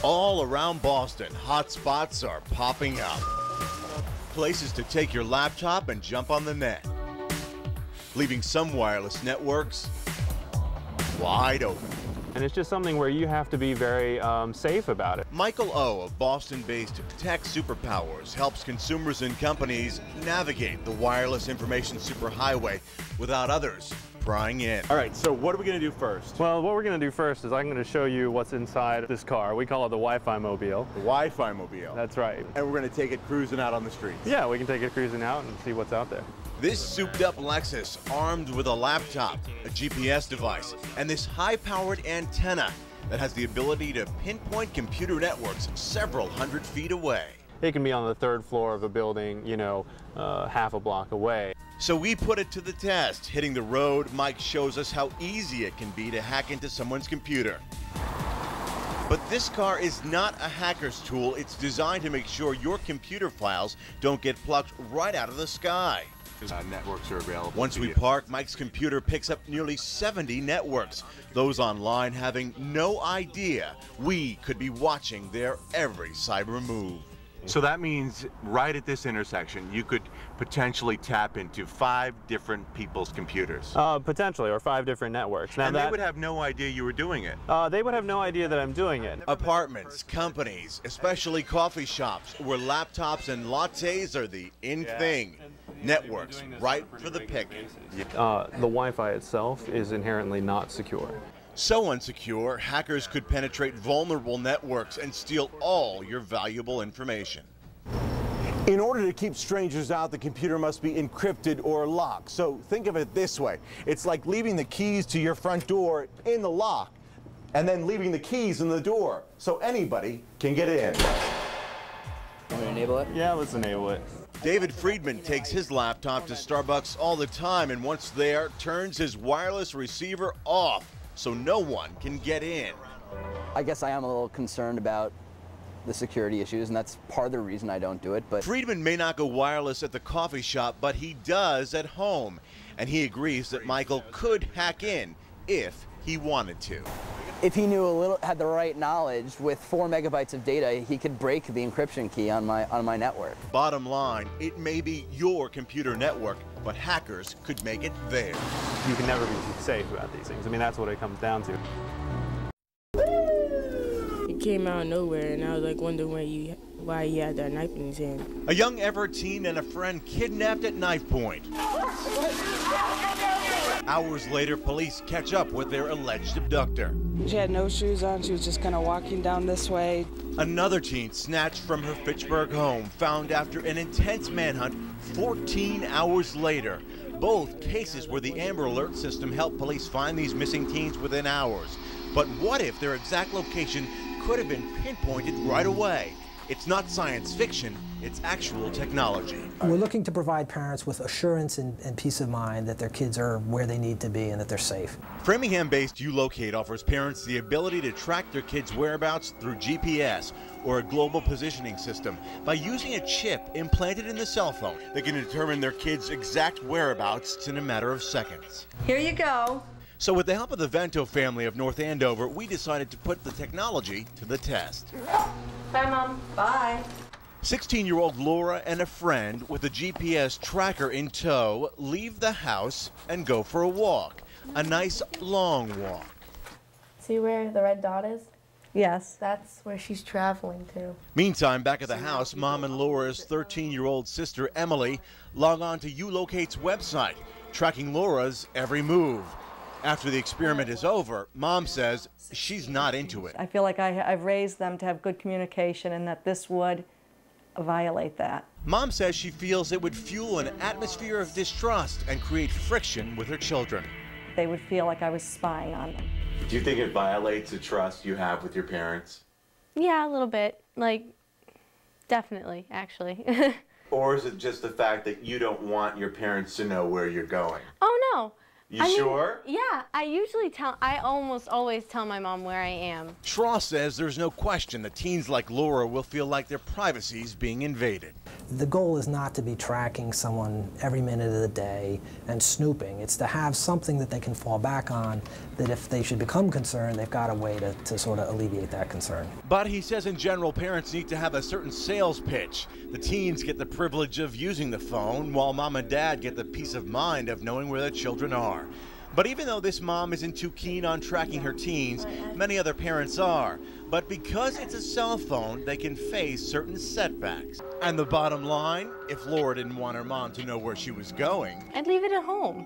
All around Boston, hot spots are popping up. Places to take your laptop and jump on the net, leaving some wireless networks wide open. And it's just something where you have to be very safe about it. Michael O. of Boston-based Tech Superpowers helps consumers and companies navigate the wireless information superhighway without others prying in. All right, so what are we going to do first? Well, what we're going to do first is I'm going to show you what's inside this car. We call it the Wi-Fi mobile. The Wi-Fi mobile. That's right. And we're going to take it cruising out on the streets. Yeah, we can take it cruising out and see what's out there. This souped-up Lexus, armed with a laptop, a GPS device, and this high-powered antenna that has the ability to pinpoint computer networks several hundred feet away. It can be on the third floor of a building, you know, half a block away. So we put it to the test. Hitting the road, Mike shows us how easy it can be to hack into someone's computer. But this car is not a hacker's tool. It's designed to make sure your computer files don't get plucked right out of the sky. Networks are available. Once we park, Mike's computer picks up nearly 70 networks, those online having no idea we could be watching their every cyber move. So that means right at this intersection, you could potentially tap into 5 different people's computers. Potentially, or 5 different networks. Now and they would have no idea you were doing it. They would have no idea that I'm doing it. Apartments, companies, especially coffee shops, where laptops and lattes are the in thing. Networks right for the picking. The Wi-Fi itself is inherently not secure. So unsecure, hackers could penetrate vulnerable networks and steal all your valuable information. In order to keep strangers out, the computer must be encrypted or locked. So think of it this way. It's like leaving the keys to your front door in the lock and then leaving the keys in the door so anybody can get in. Want to enable it? Yeah, let's enable it. David Friedman takes his laptop to Starbucks all the time, and once there, turns his wireless receiver off so no one can get in. I guess I am a little concerned about the security issues, and that's part of the reason I don't do it. But Friedman may not go wireless at the coffee shop, but he does at home, and he agrees that Michael could hack in if he wanted to. if he knew had the right knowledge, with 4 megabytes of data, he could break the encryption key on my network. Bottom line, it may be your computer network, but hackers could make it theirs. You can never be safe about these things. I mean, that's what it comes down to. He came out of nowhere, and I was like wondering why he had that knife in his hand. A young Everett teen and a friend kidnapped at knife point. Hours later, police catch up with their alleged abductor. She had no shoes on. She was just kind of walking down this way. Another teen snatched from her Fitchburg home, found after an intense manhunt 14 hours later. Both cases where the Amber Alert system helped police find these missing teens within hours. But what if their exact location could have been pinpointed right away? It's not science fiction, it's actual technology. We're looking to provide parents with assurance and peace of mind that their kids are where they need to be and that they're safe. Framingham-based ULocate offers parents the ability to track their kids' whereabouts through GPS or a global positioning system. By using a chip implanted in the cell phone, they can determine their kids' exact whereabouts in a matter of seconds. Here you go. So with the help of the Vento family of North Andover, we decided to put the technology to the test. Bye, Mom. Bye. 16-year-old Laura and a friend with a GPS tracker in tow leave the house and go for a walk. A nice long walk. See where the red dot is? Yes. That's where she's traveling to. Meantime, back at the house, Mom and Laura's 13-year-old sister Emily log on to ULocate's website, tracking Laura's every move. After the experiment is over, Mom says she's not into it. I feel like I've raised them to have good communication, and that this would violate that. Mom says she feels it would fuel an atmosphere of distrust and create friction with her children. They would feel like I was spying on them. Do you think it violates the trust you have with your parents? Yeah, a little bit. Like, definitely, actually. Or is it just the fact that you don't want your parents to know where you're going? Oh, no. Sure? Yeah, I almost always tell my mom where I am. Schross says there's no question that teens like Laura will feel like their privacy is being invaded. The goal is not to be tracking someone every minute of the day and snooping. It's to have something that they can fall back on, that if they should become concerned, they've got a way to sort of alleviate that concern. But he says in general, parents need to have a certain sales pitch. The teens get the privilege of using the phone, while mom and dad get the peace of mind of knowing where their children are. But even though this mom isn't too keen on tracking her teens, many other parents are. But because it's a cell phone, they can face certain setbacks. And the bottom line, if Laura didn't want her mom to know where she was going, I'd leave it at home.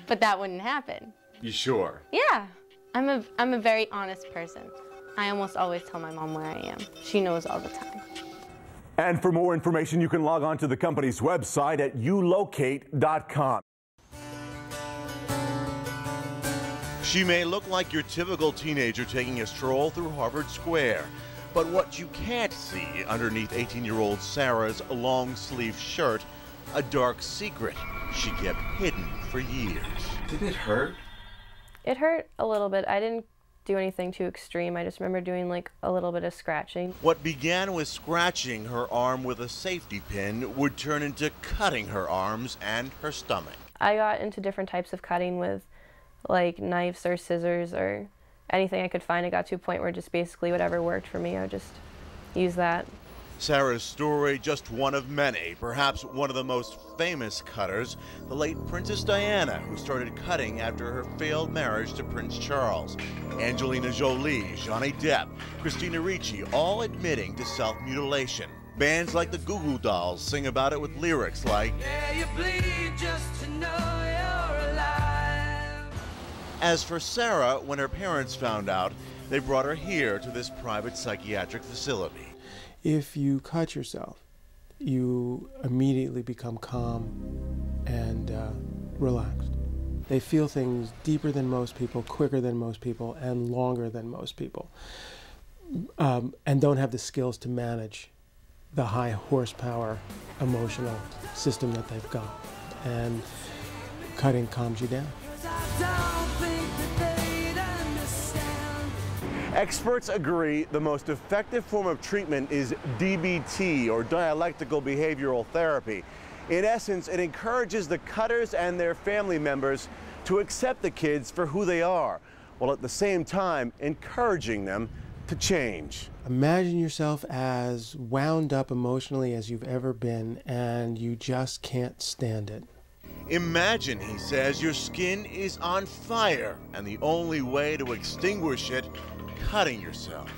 But that wouldn't happen. You sure? Yeah, I'm a very honest person. I almost always tell my mom where I am. She knows all the time. And for more information, you can log on to the company's website at youlocate.com. She may look like your typical teenager taking a stroll through Harvard Square. But what you can't see underneath 18-year-old Sarah's long-sleeve shirt, a dark secret she kept hidden for years. Did it hurt? It hurt a little bit. I didn't do anything too extreme. I just remember doing like a little bit of scratching. What began with scratching her arm with a safety pin would turn into cutting her arms and her stomach. I got into different types of cutting with like knives or scissors or anything I could find. It got to a point where just basically whatever worked for me, I would just use that. Sarah's story, just one of many. Perhaps one of the most famous cutters, the late Princess Diana, who started cutting after her failed marriage to Prince Charles. Angelina Jolie, Johnny Depp, Christina Ricci, all admitting to self-mutilation. Bands like the Goo Goo Dolls sing about it with lyrics like, "Yeah, you bleed just to know you're alive." As for Sarah, when her parents found out, they brought her here to this private psychiatric facility. If you cut yourself, you immediately become calm and relaxed. They feel things deeper than most people, quicker than most people, and longer than most people, and don't have the skills to manage the high horsepower emotional system that they've got. And cutting calms you down. Experts agree the most effective form of treatment is DBT, or dialectical behavioral therapy. In essence, it encourages the cutters and their family members to accept the kids for who they are, while at the same time encouraging them to change. Imagine yourself as wound up emotionally as you've ever been, and you just can't stand it. Imagine, he says, your skin is on fire, and the only way to extinguish it, cutting yourself.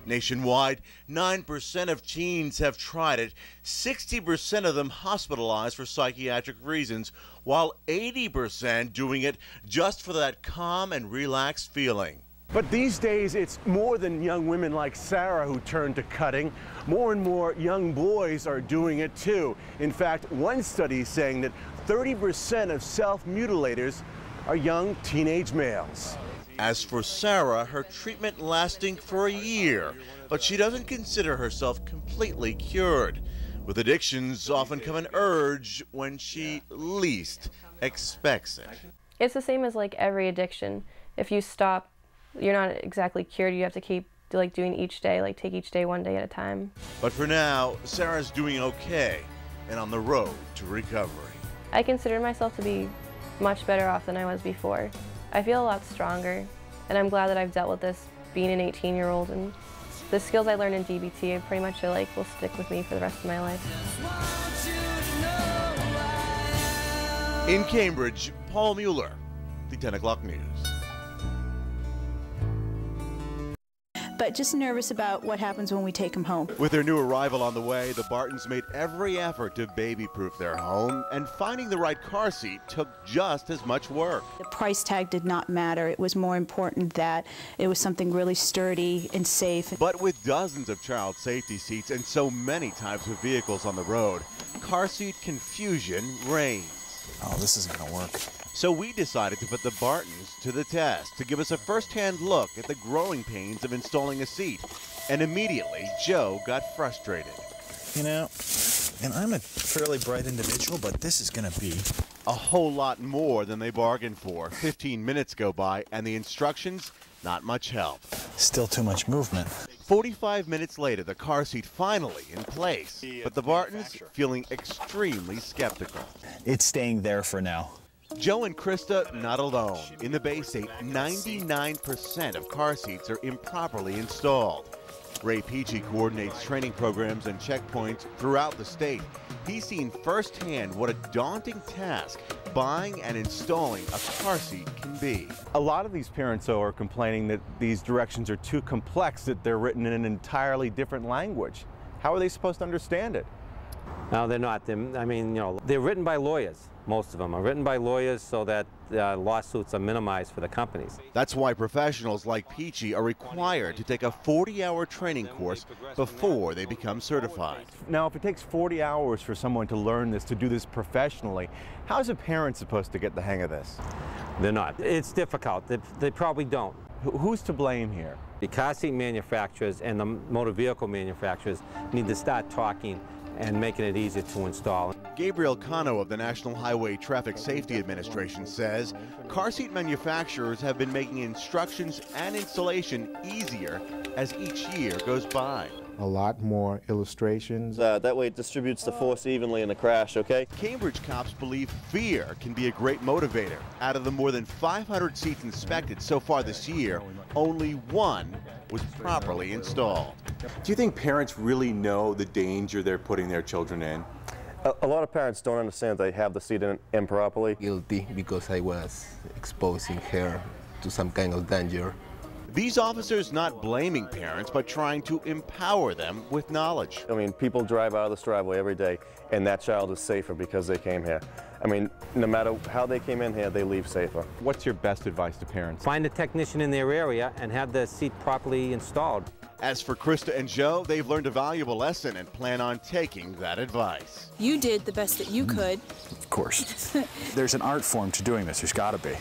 Nationwide, 9% of teens have tried it, 60% of them hospitalized for psychiatric reasons, while 80% doing it just for that calm and relaxed feeling. But these days, it's more than young women like Sarah who turn to cutting. More and more young boys are doing it too. In fact, one study is saying that 30% of self-mutilators are young teenage males. As for Sarah, her treatment lasting for a year, but she doesn't consider herself completely cured. With addictions often come an urge when she least expects it. It's the same as like every addiction. If you stop, you're not exactly cured. You have to keep like doing each day, like take each day one day at a time. But for now, Sarah's doing okay and on the road to recovery. I consider myself to be much better off than I was before. I feel a lot stronger, and I'm glad that I've dealt with this being an 18-year-old, and the skills I learned in DBT pretty much will stick with me for the rest of my life. In Cambridge, Paul Mueller, the 10 o'clock news. But just nervous about what happens when we take them home. With their new arrival on the way, the Bartons made every effort to baby-proof their home, and finding the right car seat took just as much work. The price tag did not matter. It was more important that it was something really sturdy and safe. But with dozens of child safety seats and so many types of vehicles on the road, car seat confusion reigns. Oh, this isn't going to work. So we decided to put the Bartons to the test to give us a first-hand look at the growing pains of installing a seat. And immediately, Joe got frustrated. You know, And I'm a fairly bright individual, but this is going to be a whole lot more than they bargained for. 15 minutes go by, and the instructions, not much help. Still too much movement. 45 minutes later, the car seat finally in place, but the Bartons feeling extremely skeptical. It's staying there for now. Joe and Krista not alone. In the Bay State, 99% of car seats are improperly installed. Ray Peachy coordinates training programs and checkpoints throughout the state. He's seen firsthand what a daunting task buying and installing a car seat can be. A lot of these parents, though, are complaining that these directions are too complex, that they're written in an entirely different language. How are they supposed to understand it? No, they're not. I mean, you know, they're written by lawyers. Most of them are written by lawyers so that lawsuits are minimized for the companies. That's why professionals like Peachy are required to take a 40-hour training course before they become certified. Now, if it takes 40 hours for someone to learn this, to do this professionally, how is a parent supposed to get the hang of this? They're not. It's difficult. They probably don't. Who's to blame here? The car seat manufacturers and the motor vehicle manufacturers need to start talking and making it easier to install. Gabriel Cano of the National Highway Traffic Safety Administration says car seat manufacturers have been making instructions and installation easier as each year goes by. A lot more illustrations. That way it distributes the force evenly in the crash, okay? Cambridge cops believe fear can be a great motivator. Out of the more than 500 seats inspected so far this year, only one was properly installed. Do you think parents really know the danger they're putting their children in? A lot of parents don't understand they have the seat in improperly. Guilty because I was exposing her to some kind of danger. These officers not blaming parents, but trying to empower them with knowledge. I mean, people drive out of this driveway every day, and that child is safer because they came here. I mean, no matter how they came in here, they leave safer. What's your best advice to parents? Find a technician in their area and have the seat properly installed. As for Krista and Joe, they've learned a valuable lesson and plan on taking that advice. You did the best that you could. Of course. There's an art form to doing this. There's got to be.